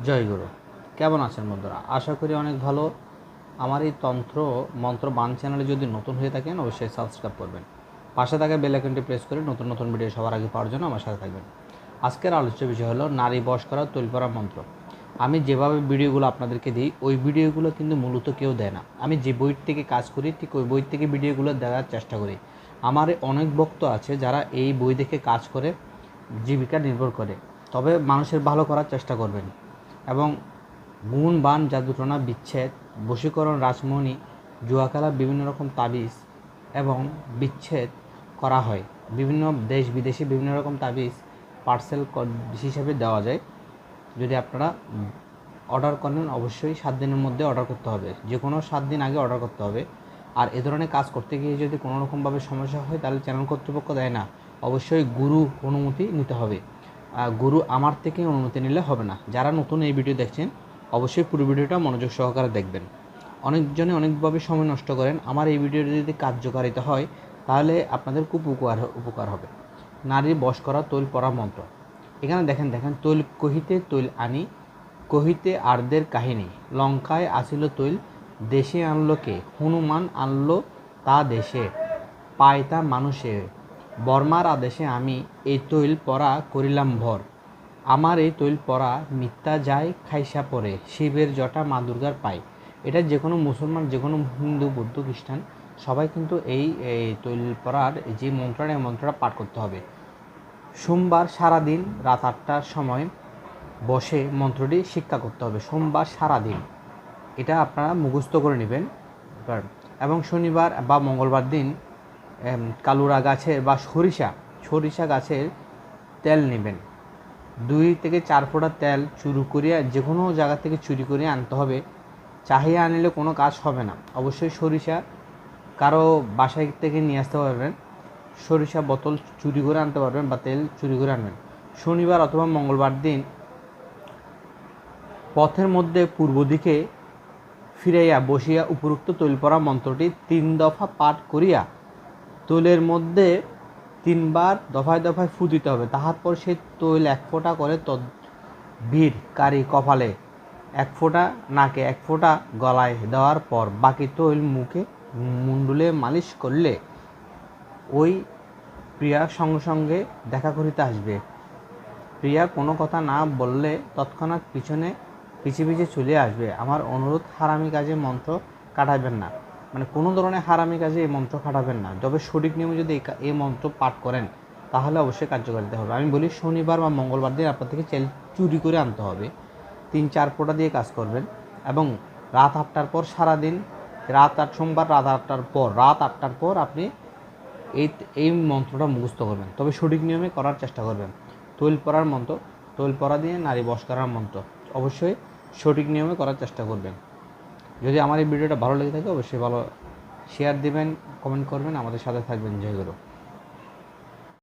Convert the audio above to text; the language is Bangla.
জয় গুরু। কেমন আছেন বন্ধুরা? আশা করি অনেক ভালো। আমার এই তন্ত্র মন্ত্র বান চ্যানেলে যদি নতুন হয়ে থাকেন অবশ্যই সাবস্ক্রাইব করবেন। পাশে থাকা বেল আইকনটি প্রেস করে নতুন নতুন ভিডিও সবার আগে পাওয়ার জন্য আমার সাথে থাকবেন। আজকের আলোচ্য বিষয় হলো নারী বশ করা তৈল পড়া মন্ত্র। আমি যেভাবে ভিডিওগুলো আপনাদেরকে দিই ওই ভিডিওগুলো কিন্তু মূলত কেউ দেয় না। আমি যে বইয়ের থেকে কাজ করি ঠিক ওই বই থেকে ভিডিওগুলো দেওয়ার চেষ্টা করি। আমার অনেক ভক্ত আছে যারা এই বই দেখে কাজ করে জীবিকা নির্ভর করে। তবে মানুষের ভালো করার চেষ্টা করবেন এবং গুণ বান জাদুটনা বিচ্ছেদ বশীকরণ রাজমণি জুয়া খেলা বিভিন্ন রকম তাবিজ এবং বিচ্ছেদ করা হয়। বিভিন্ন দেশ বিদেশে বিভিন্ন রকম তাবিজ পার্সেল হিসাবে দেওয়া যায়। যদি আপনারা অর্ডার করেন অবশ্যই 7 দিনের মধ্যে অর্ডার করতে হবে, যে কোনো 7 দিন আগে অর্ডার করতে হবে। আর এ ধরনের কাজ করতে গিয়ে যদি কোনো রকমভাবে সমস্যা হয় তাহলে চ্যানেল কর্তৃপক্ষ দেয় না, অবশ্যই গুরু অনুমতি নিতে হবে। গুরু আমার থেকে অনুমতি নিলে হবে না। যারা নতুন এই ভিডিও দেখছেন অবশ্যই পুরো ভিডিওটা মনোযোগ সহকারে দেখবেন। অনেকজনে অনেকভাবে সময় নষ্ট করেন। আমার এই ভিডিওটা যদি কার্যকারিতা হয় তাহলে আপনাদের খুব উপকার হবে। নারী বশ করা তৈল পরা মন্ত্র। এখানে দেখেন তৈল কহিতে তৈল আনি, কহিতে আর্দের কাহিনী। লঙ্কায় আসিল তৈল, দেশে আনলো কে? হনুমান আনলো তা দেশে, পায় তা মানুষে। বর্মার আদেশে আমি এই তৈল পরা করিলাম ভর। আমার এই তৈল পরা মিথ্যা যায় খাইসা পরে, শিবের জটা মা দুর্গার পায়। এটা যে কোনো মুসলমান, যে কোনো হিন্দু, বৌদ্ধ, খ্রিস্টান সবাই কিন্তু এই তৈল পরার যে মন্ত্রটা, এই মন্ত্রটা পাঠ করতে হবে। সোমবার সারাদিন রাত 8টার সময় বসে মন্ত্রটি শিক্ষা করতে হবে। সোমবার সারাদিন এটা আপনারা মুখস্থ করে নেবেন। এবং শনিবার বা মঙ্গলবার দিন কালুরা গাছের বা সরিষা গাছের তেল নেবেন। 2 থেকে 4 ফোঁটা তেল চুরি করিয়া যে কোনো জায়গা থেকে চুরি করে আনতে হবে। চাহিয়ে আনলে কোনো কাজ হবে না। অবশ্যই সরিষা কারো বাসায় থেকে নিয়ে আসতে পারবেন, সরিষা বোতল চুরি করে আনতে পারবেন বা তেল চুরি করে আনবেন। শনিবার অথবা মঙ্গলবার দিন পথের মধ্যে পূর্ব দিকে ফিরাইয়া বসিয়া উপরোক্ত তৈল পরা মন্ত্রটি 3 দফা পাঠ করিয়া তৈলের মধ্যে 3 বার দফায় দফায় ফু দিতে হবে। তারপর সেই তৈল 1 ফোঁটা করে তদ্বীর কারি কপালে, 1 ফোঁটা নাকে, 1 ফোঁটা গলায় দেওয়ার পর বাকি তৈল মুখে মুন্ডুলে মালিশ করলে ওই প্রিয়া সঙ্গে সঙ্গে দেখা করিতে আসবে। প্রিয়া কোনো কথা না বললে তৎক্ষণাৎ পিছে পিছে চলে আসবে। আমার অনুরোধ, হারামি কাজে মন্ত্র কাটাবেন না, মানে কোনো ধরনের হারামি কাজে এই মন্ত্র কাটাবেন না। তবে সঠিক নিয়মে যদি এই মন্ত্র পাঠ করেন তাহলে অবশ্যই কার্যকারিতা হবে। আমি বলি শনিবার বা মঙ্গলবার দিন আপনার থেকে তেল চুরি করে আনতে হবে। 3-4 ফোঁটা দিয়ে কাজ করবেন এবং রাত 8টার পর সারাদিন, সোমবার রাত 8টার পর আপনি এই মন্ত্রটা মুখস্থ করবেন। তবে সঠিক নিয়মে করার চেষ্টা করবেন। তৈল পরার মন্ত্র, তৈল পরা দিয়ে নারী বশ করার মন্ত্র অবশ্যই সঠিক নিয়মে করার চেষ্টা করবেন। যদি আমার এই ভিডিওটা ভালো লেগে থাকে অবশ্যই ভালো শেয়ার দিবেন, কমেন্ট করবেন, আমাদের সাথে থাকবেন। জয় গুরু।